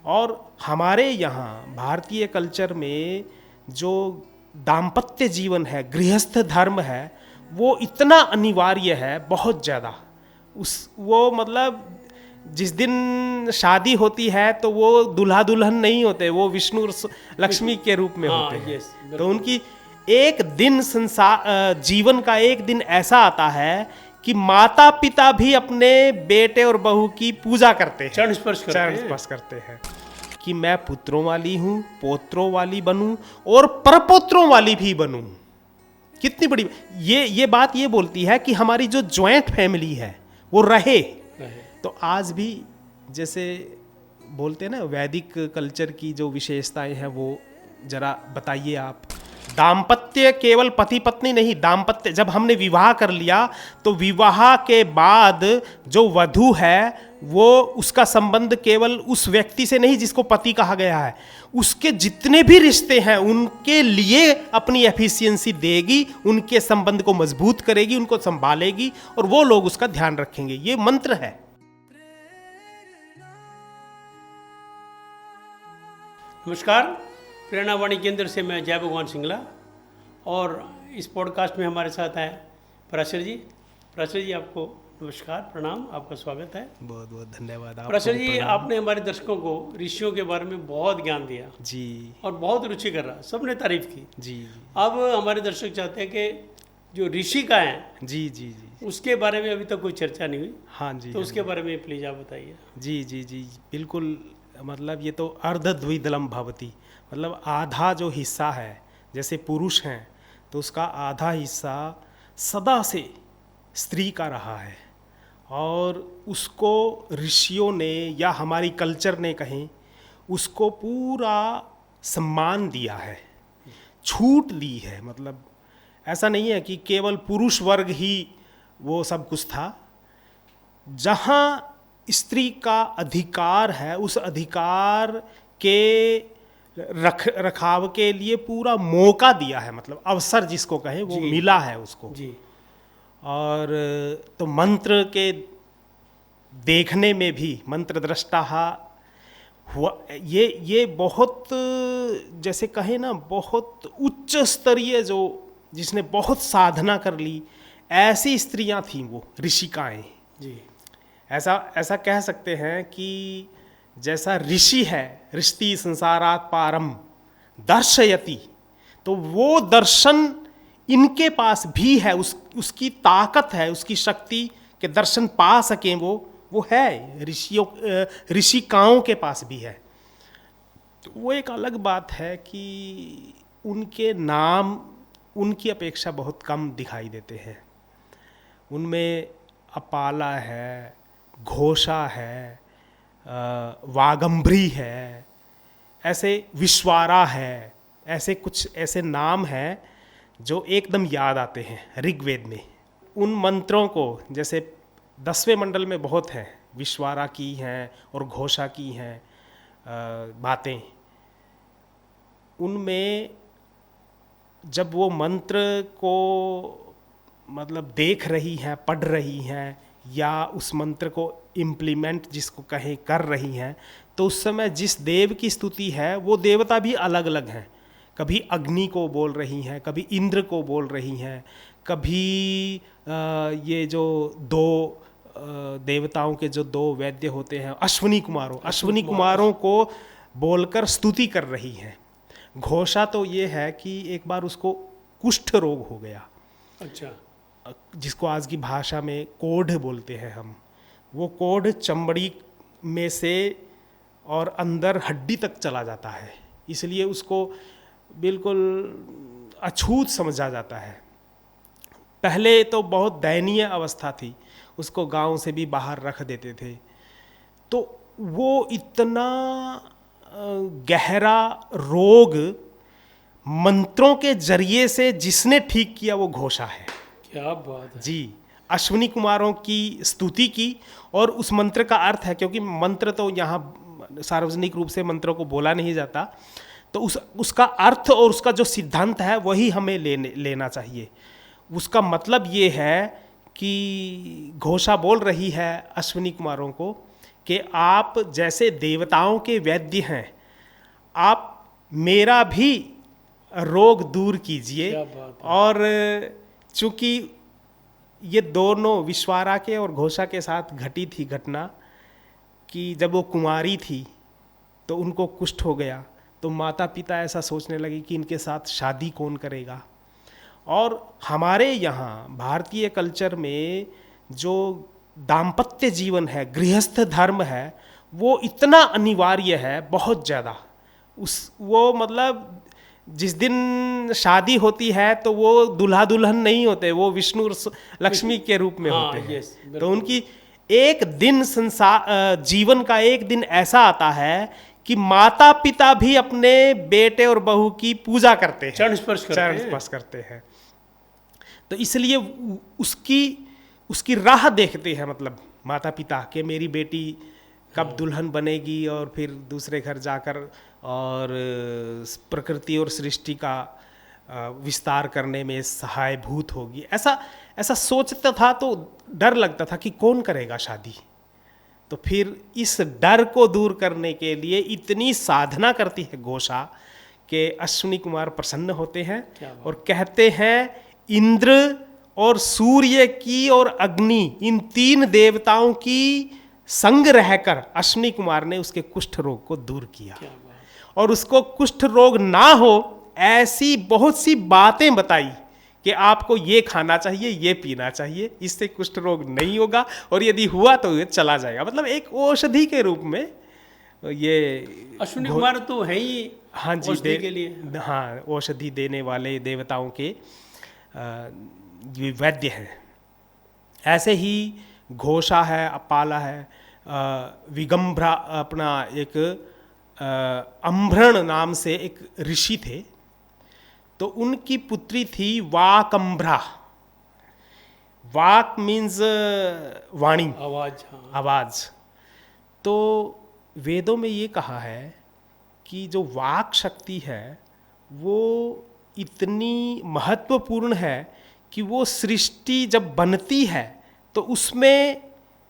और हमारे यहाँ भारतीय कल्चर में जो दाम्पत्य जीवन है, गृहस्थ धर्म है, वो इतना अनिवार्य है, बहुत ज़्यादा। वो मतलब जिस दिन शादी होती है तो वो दूल्हा दुल्हन नहीं होते, वो विष्णु और लक्ष्मी के रूप में होते हैं। तो उनकी एक दिन संसार जीवन का एक दिन ऐसा आता है कि माता पिता भी अपने बेटे और बहू की पूजा करते हैं, चरण स्पर्श करते हैं कि मैं पुत्रों वाली हूँ, पोत्रों वाली बनूं और परपोत्रों वाली भी बनूं। कितनी बड़ी ये बात ये बोलती है कि हमारी जो ज्वाइंट फैमिली है वो रहे। तो आज भी जैसे बोलते हैं ना, वैदिक कल्चर की जो विशेषताएं हैं वो जरा बताइए आप। दाम्पत्य केवल पति पत्नी नहीं, दाम्पत्य जब हमने विवाह कर लिया तो विवाह के बाद जो वधू है वो उसका संबंध केवल उस व्यक्ति से नहीं जिसको पति कहा गया है, उसके जितने भी रिश्ते हैं उनके लिए अपनी एफिशिएंसी देगी, उनके संबंध को मजबूत करेगी, उनको संभालेगी और वो लोग उसका ध्यान रखेंगे। ये मंत्र है। नमस्कार, प्रेरणा वाणी केंद्र से मैं जय भगवान सिंगला और इस पॉडकास्ट में हमारे साथ हैं पराशर जी। पराशर जी, आपको नमस्कार, प्रणाम, आपका स्वागत है। बहुत बहुत धन्यवाद। पराशर जी, आपने हमारे दर्शकों को ऋषियों के बारे में बहुत ज्ञान दिया जी, और बहुत रुचि कर रहा, सबने तारीफ की जी। अब हमारे दर्शक चाहते हैं कि जो ऋषि का है जी जी जी उसके बारे में अभी तक कोई चर्चा नहीं हुई। हाँ जी, तो उसके बारे में प्लीज आप बताइए। जी जी जी बिल्कुल। मतलब ये तो अर्धद्विदलम भवति, मतलब आधा जो हिस्सा है, जैसे पुरुष हैं तो उसका आधा हिस्सा सदा से स्त्री का रहा है और उसको ऋषियों ने या हमारी कल्चर ने कहें उसको पूरा सम्मान दिया है, छूट दी है। मतलब ऐसा नहीं है कि केवल पुरुष वर्ग ही वो सब कुछ था। जहाँ स्त्री का अधिकार है उस अधिकार के रखाव के लिए पूरा मौका दिया है, मतलब अवसर जिसको कहें वो मिला है उसको जी। और तो मंत्र के देखने में भी मंत्र दृष्टा हुआ, ये बहुत जैसे कहें ना, बहुत उच्च स्तरीय, जो जिसने बहुत साधना कर ली, ऐसी स्त्रियां थीं वो ऋषिकाएं जी। ऐसा कह सकते हैं कि जैसा ऋषि है, ऋषि संसारात पारम दर्शयति, तो वो दर्शन इनके पास भी है, उसकी ताकत है, उसकी शक्ति के दर्शन पा सकें वो है, ऋषिकाओं के पास भी है। तो वो एक अलग बात है कि उनके नाम उनकी अपेक्षा बहुत कम दिखाई देते हैं। उनमें अपाला है, घोषा है, वागंभ्री है, ऐसे विश्वारा है, ऐसे कुछ ऐसे नाम हैं जो एकदम याद आते हैं ऋग्वेद में। उन मंत्रों को जैसे 10वें मंडल में बहुत हैं, विश्वारा की हैं और घोषा की हैं बातें। उनमें जब वो मंत्र को मतलब देख रही हैं, पढ़ रही हैं या उस मंत्र को इम्प्लीमेंट जिसको कहें कर रही हैं, तो उस समय जिस देव की स्तुति है वो देवता भी अलग अलग हैं। कभी अग्नि को बोल रही हैं, कभी इंद्र को बोल रही हैं, कभी ये जो दो देवताओं के जो दो वैद्य होते हैं, अश्विनी कुमारों को बोलकर स्तुति कर रही हैं। घोषा तो ये है कि एक बार उसको कुष्ठ रोग हो गया, अच्छा, जिसको आज की भाषा में कोढ़ बोलते हैं हम। वो कोढ़ चमड़ी में से और अंदर हड्डी तक चला जाता है, इसलिए उसको बिल्कुल अछूत समझा जाता है। पहले तो बहुत दयनीय अवस्था थी, उसको गांव से भी बाहर रख देते थे। तो वो इतना गहरा रोग मंत्रों के जरिए से जिसने ठीक किया वो घोषा है। क्या बात है जी। अश्विनी कुमारों की स्तुति की और उस मंत्र का अर्थ है, क्योंकि मंत्र तो यहाँ सार्वजनिक रूप से मंत्रों को बोला नहीं जाता, तो उसका अर्थ और उसका जो सिद्धांत है वही हमें लेना चाहिए। उसका मतलब ये है कि घोषा बोल रही है अश्विनी कुमारों को कि आप जैसे देवताओं के वैद्य हैं, आप मेरा भी रोग दूर कीजिए। क्या बात है। और चूंकि ये दोनों विश्वारा के और घोषा के साथ घटी थी घटना कि जब वो कुंवारी थी तो उनको कुष्ठ हो गया, तो माता पिता ऐसा सोचने लगे कि इनके साथ शादी कौन करेगा। और हमारे यहाँ भारतीय कल्चर में जो दाम्पत्य जीवन है, गृहस्थ धर्म है, वो इतना अनिवार्य है, बहुत ज़्यादा। वो मतलब जिस दिन शादी होती है तो वो दूल्हा दुल्हन नहीं होते, वो विष्णु और लक्ष्मी के रूप में होते हैं। यस, बिल्कुल। तो उनकी एक दिन संसार जीवन का एक दिन ऐसा आता है कि माता पिता भी अपने बेटे और बहू की पूजा करते हैं, चरण स्पर्श करते हैं। तो इसलिए उसकी राह देखते हैं, मतलब माता पिता के मेरी बेटी कब दुल्हन बनेगी और फिर दूसरे घर जाकर और प्रकृति और सृष्टि का विस्तार करने में सहायभूत होगी। ऐसा सोचता था तो डर लगता था कि कौन करेगा शादी। तो फिर इस डर को दूर करने के लिए इतनी साधना करती है घोषा कि अश्विनी कुमार प्रसन्न होते हैं और कहते हैं इंद्र और सूर्य की और अग्नि, इन 3 देवताओं की संग रहकर अश्विनी कुमार ने उसके कुष्ठ रोग को दूर किया। और उसको कुष्ठ रोग ना हो ऐसी बहुत सी बातें बताई कि आपको ये खाना चाहिए, ये पीना चाहिए, इससे कुष्ठ रोग नहीं होगा, और यदि हुआ तो ये चला जाएगा। मतलब एक औषधि के रूप में ये अश्विनी कुमार तो है ही। हाँ जी, औषधि के लिए, हाँ, औषधि देने वाले देवताओं के वैद्य हैं। ऐसे ही घोषा है, अपाला है, विगंभ्रा, अपना एक अम्भ्रण नाम से एक ऋषि थे, तो उनकी पुत्री थी वाकंभ्रा। वाक मीन्स वाणी, आवाज। हाँ। आवाज। तो वेदों में ये कहा है कि जो वाक शक्ति है वो इतनी महत्वपूर्ण है कि वो सृष्टि जब बनती है तो उसमें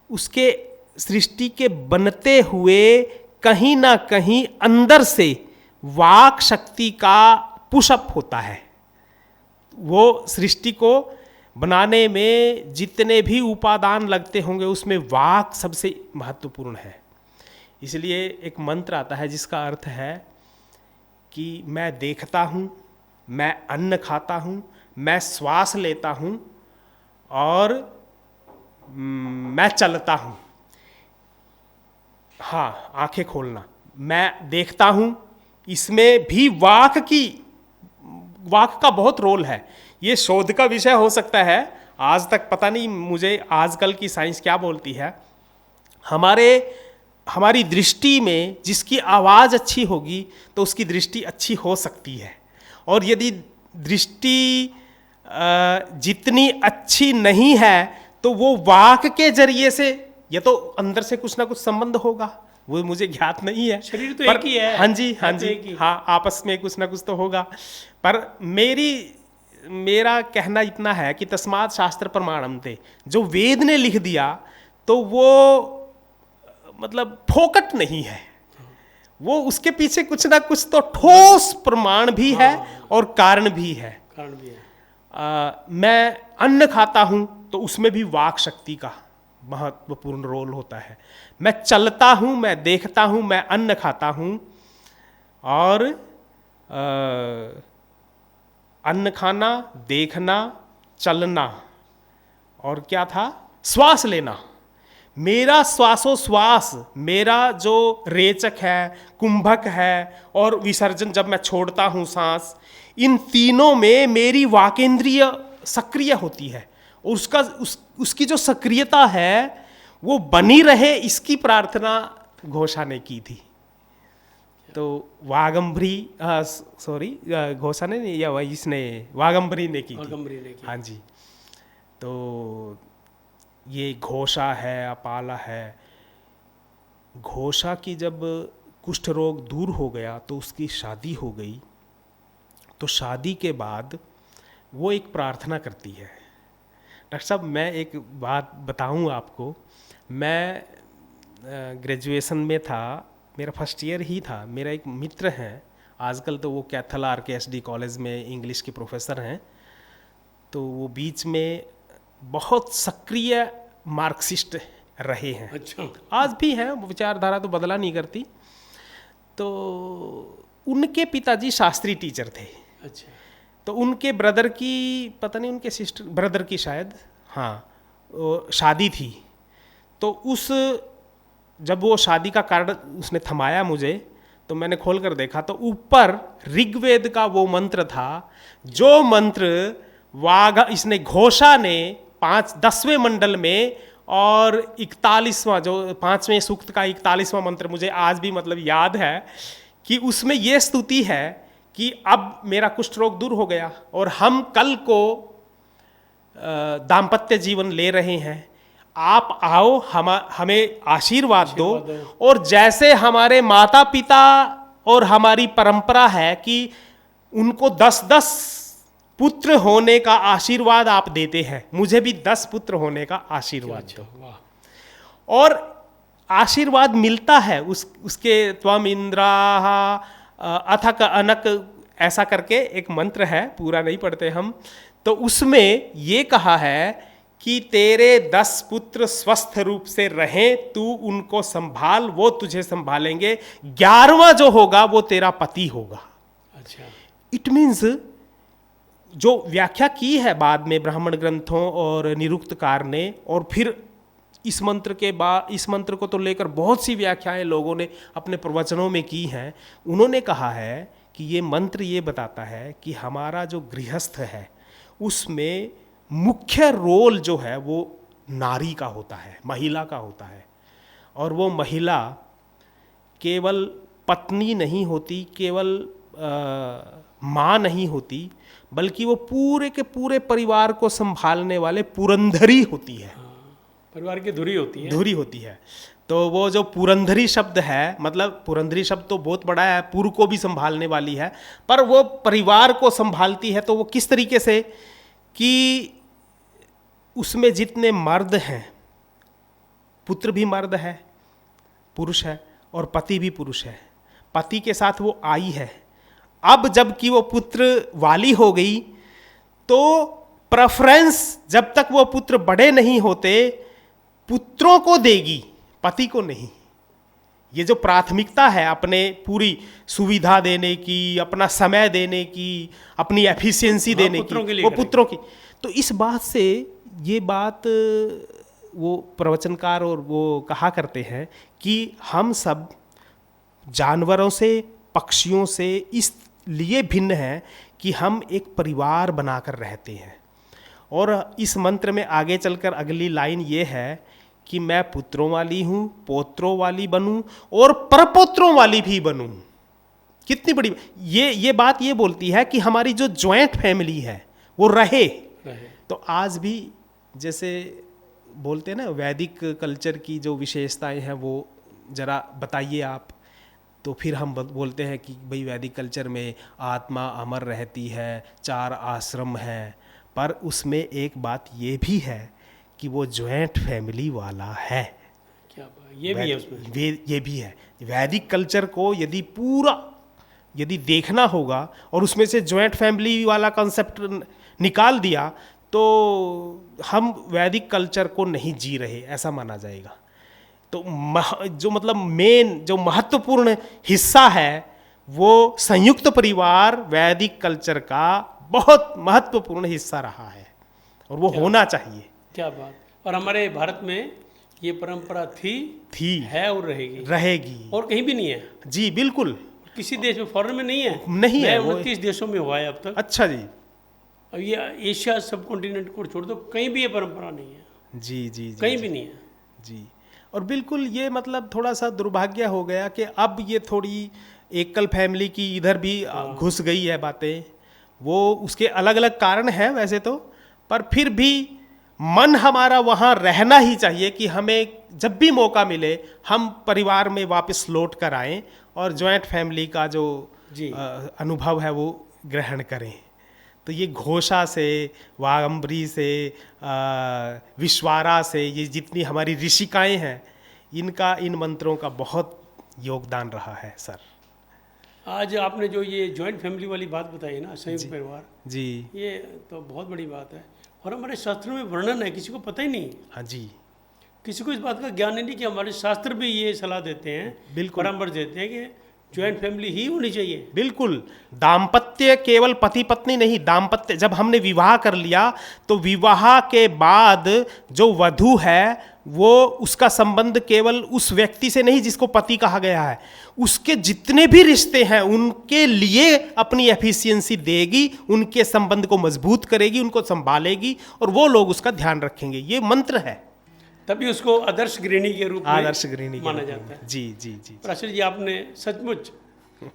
उसके सृष्टि के बनते हुए कहीं ना कहीं अंदर से वाक शक्ति का पुशअप होता है। वो सृष्टि को बनाने में जितने भी उपादान लगते होंगे उसमें वाक सबसे महत्वपूर्ण है। इसलिए एक मंत्र आता है जिसका अर्थ है कि मैं देखता हूँ, मैं अन्न खाता हूँ, मैं श्वास लेता हूँ और मैं चलता हूँ। हाँ, आंखें खोलना, मैं देखता हूँ, इसमें भी वाक का बहुत रोल है। ये शोध का विषय हो सकता है, आज तक पता नहीं मुझे आजकल की साइंस क्या बोलती है। हमारी दृष्टि में जिसकी आवाज़ अच्छी होगी तो उसकी दृष्टि अच्छी हो सकती है, और यदि दृष्टि जितनी अच्छी नहीं है तो वो वाक के जरिए से, या तो अंदर से कुछ ना कुछ संबंध होगा, वो मुझे ज्ञात नहीं है। शरीर तो एक ही है। हाँ जी, हाँ, आपस में कुछ ना कुछ तो होगा। पर मेरा कहना इतना है कि तस्मात् शास्त्र प्रमाणम थे, जो वेद ने लिख दिया तो वो मतलब फोकट नहीं है, वो उसके पीछे कुछ ना कुछ तो ठोस प्रमाण भी है और कारण भी है। मैं अन्न खाता हूं तो उसमें भी वाक शक्ति का महत्वपूर्ण रोल होता है। मैं चलता हूं, मैं देखता हूं, मैं अन्न खाता हूं, और अन्न खाना, देखना, चलना, और क्या था, श्वास लेना। मेरा श्वासोश्वास, मेरा जो रेचक है, कुंभक है, और विसर्जन जब मैं छोड़ता हूँ सांस, इन तीनों में मेरी वाकेंद्रिय सक्रिय होती है, और उसकी जो सक्रियता है वो बनी रहे, इसकी प्रार्थना घोषा ने की थी। तो घोषा ने नहीं, या इसने वागंभरी ने की थी। हाँ जी। तो ये घोषा है, अपाला है। घोषा की जब कुष्ठ रोग दूर हो गया तो उसकी शादी हो गई। तो शादी के बाद वो एक प्रार्थना करती है। डॉक्टर साहब, मैं एक बात बताऊं आपको, मैं ग्रेजुएशन में था, मेरा फर्स्ट ईयर ही था, मेरा एक मित्र हैं, आजकल तो वो कैथल RKSD कॉलेज में इंग्लिश के प्रोफेसर हैं। तो वो बीच में बहुत सक्रिय मार्क्सिस्ट रहे हैं, अच्छा। आज भी हैं, वो विचारधारा तो बदला नहीं करती। तो उनके पिताजी शास्त्री टीचर थे। अच्छा। तो उनके ब्रदर की, पता नहीं उनके सिस्टर ब्रदर की शायद, हाँ, वो शादी थी। तो उस जब वो शादी का कार्ड उसने थमाया मुझे, तो मैंने खोल कर देखा तो ऊपर ऋग्वेद का वो मंत्र था, जो मंत्र इसने घोषा ने 10वें मंडल में, और 41वां जो 5वें सूक्त का 41वां मंत्र मुझे आज भी मतलब याद है, कि उसमें ये स्तुति है कि अब मेरा कुष्ठ रोग दूर हो गया और हम कल को दाम्पत्य जीवन ले रहे हैं, आप आओ, हमें आशीर्वाद दो। और जैसे हमारे माता पिता और हमारी परंपरा है कि उनको 10-10 पुत्र होने का आशीर्वाद आप देते हैं, मुझे भी 10 पुत्र होने का आशीर्वाद दो। और आशीर्वाद मिलता है उसके त्वम इंद्राः अथक अनक, ऐसा करके एक मंत्र है, पूरा नहीं पढ़ते हम। तो उसमें ये कहा है कि तेरे 10 पुत्र स्वस्थ रूप से रहें, तू उनको संभाल, वो तुझे संभालेंगे, 11वां जो होगा वो तेरा पति होगा। अच्छा। इट मीन्स जो व्याख्या की है बाद में ब्राह्मण ग्रंथों और निरुक्तकार ने, और फिर इस मंत्र के बाद, इस मंत्र को तो लेकर बहुत सी व्याख्याएं लोगों ने अपने प्रवचनों में की हैं। उन्होंने कहा है कि ये मंत्र ये बताता है कि हमारा जो गृहस्थ है उसमें मुख्य रोल जो है वो नारी का होता है, महिला का होता है। और वो महिला केवल पत्नी नहीं होती, केवल माँ नहीं होती, बल्कि वो पूरे के पूरे परिवार को संभालने वाले पुरंधरी होती है। परिवार की धुरी होती है। धुरी होती है। तो वो जो पुरंधरी शब्द है, मतलब पुरंधरी शब्द तो बहुत बड़ा है, पुर को भी संभालने वाली है, पर वो परिवार को संभालती है। तो वो किस तरीके से कि उसमें जितने मर्द हैं, पुत्र भी मर्द है, पुरुष है, और पति भी पुरुष है, पति के साथ वो आई है। अब जबकि वो पुत्र वाली हो गई, तो प्रेफरेंस जब तक वो पुत्र बड़े नहीं होते पुत्रों को देगी, पति को नहीं। ये जो प्राथमिकता है अपने पूरी सुविधा देने की, अपना समय देने की, अपनी एफिशिएंसी देने की, वो पुत्रों की। तो इस बात से ये बात वो प्रवचनकार और वो कहा करते हैं कि हम सब जानवरों से, पक्षियों से इस लिए भिन्न हैं कि हम एक परिवार बनाकर रहते हैं। और इस मंत्र में आगे चलकर अगली लाइन ये है कि मैं पुत्रों वाली हूँ, पोत्रों वाली बनूँ और परपोत्रों वाली भी बनूँ। कितनी बड़ी ये बात ये बोलती है कि हमारी जो ज्वाइंट फैमिली है वो रहे। तो आज भी जैसे बोलते हैं ना, वैदिक कल्चर की जो विशेषताएं हैं वो ज़रा बताइए आप। तो फिर हम बोलते हैं कि भाई वैदिक कल्चर में आत्मा अमर रहती है, 4 आश्रम हैं, पर उसमें एक बात ये भी है कि वो ज्वाइंट फैमिली वाला है। क्या ये भी है उसमें? ये भी है। वैदिक कल्चर को यदि देखना होगा और उसमें से ज्वाइंट फैमिली वाला कॉन्सेप्ट निकाल दिया तो हम वैदिक कल्चर को नहीं जी रहे, ऐसा माना जाएगा। तो जो मतलब मेन जो महत्वपूर्ण हिस्सा है वो संयुक्त परिवार वैदिक कल्चर का बहुत महत्वपूर्ण हिस्सा रहा है, और वो होना चाहिए। क्या बात। और हमारे भारत में ये परंपरा थी है और रहेगी और कहीं भी नहीं है। जी बिल्कुल, किसी देश में, फॉरेन में नहीं है। नहीं है, 29 देशों में हुआ है अब तक। अच्छा जी। अब ये एशिया सब कॉन्टिनेंट को छोड़ दो, कहीं भी ये परंपरा नहीं है। जी, कहीं भी नहीं है जी। और बिल्कुल ये मतलब थोड़ा सा दुर्भाग्य हो गया कि अब ये थोड़ी एकल फैमिली की इधर भी घुस गई है बातें। वो उसके अलग अलग कारण हैं वैसे तो, पर फिर भी मन हमारा वहाँ रहना ही चाहिए कि हमें जब भी मौका मिले हम परिवार में वापस लौट कर आएँ और जॉइंट फैमिली का जो अनुभव है वो ग्रहण करें। तो ये घोषा से, वागंबरी से, विश्वारा से, ये जितनी हमारी ऋषिकाएँ हैं, इनका, इन मंत्रों का बहुत योगदान रहा है सर। आज आपने जो ये जॉइंट फैमिली वाली बात बताई ना, संयुक्त परिवार, जी। ये तो बहुत बड़ी बात है और हमारे शास्त्रों में वर्णन है, किसी को पता ही नहीं, हाँ जी, किसी को इस बात का ज्ञान ही नहीं कि हमारे शास्त्र भी ये सलाह देते हैं, बिल्कुल। परामर्श देते हैं कि जॉइंट फैमिली ही होनी चाहिए। बिल्कुल। दाम्पत्य केवल पति पत्नी नहीं, दाम्पत्य जब हमने विवाह कर लिया तो विवाह के बाद जो वधू है वो, उसका संबंध केवल उस व्यक्ति से नहीं जिसको पति कहा गया है, उसके जितने भी रिश्ते हैं उनके लिए अपनी एफिशिएंसी देगी, उनके संबंध को मजबूत करेगी, उनको संभालेगी और वो लोग उसका ध्यान रखेंगे। ये मंत्र है, तभी उसको आदर्श गृहिणी के रूप में आदर्श गृहिणी माना जाता है। जी जी जी पराशर जी, आपने सचमुच,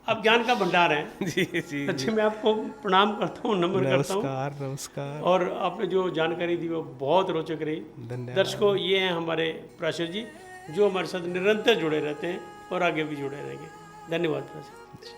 आप ज्ञान का भंडार हैं। जी जी। सच्ची मैं आपको प्रणाम करता हूँ, नम्र करता हूँ। नमस्कार नमस्कार। और आपने जो जानकारी दी वो बहुत रोचक रही। धन्यवाद। दर्शकों, ये हैं हमारे पराशर जी, जो हमारे साथ निरंतर जुड़े रहते हैं और आगे भी जुड़े रहेंगे। धन्यवाद पराशर जी।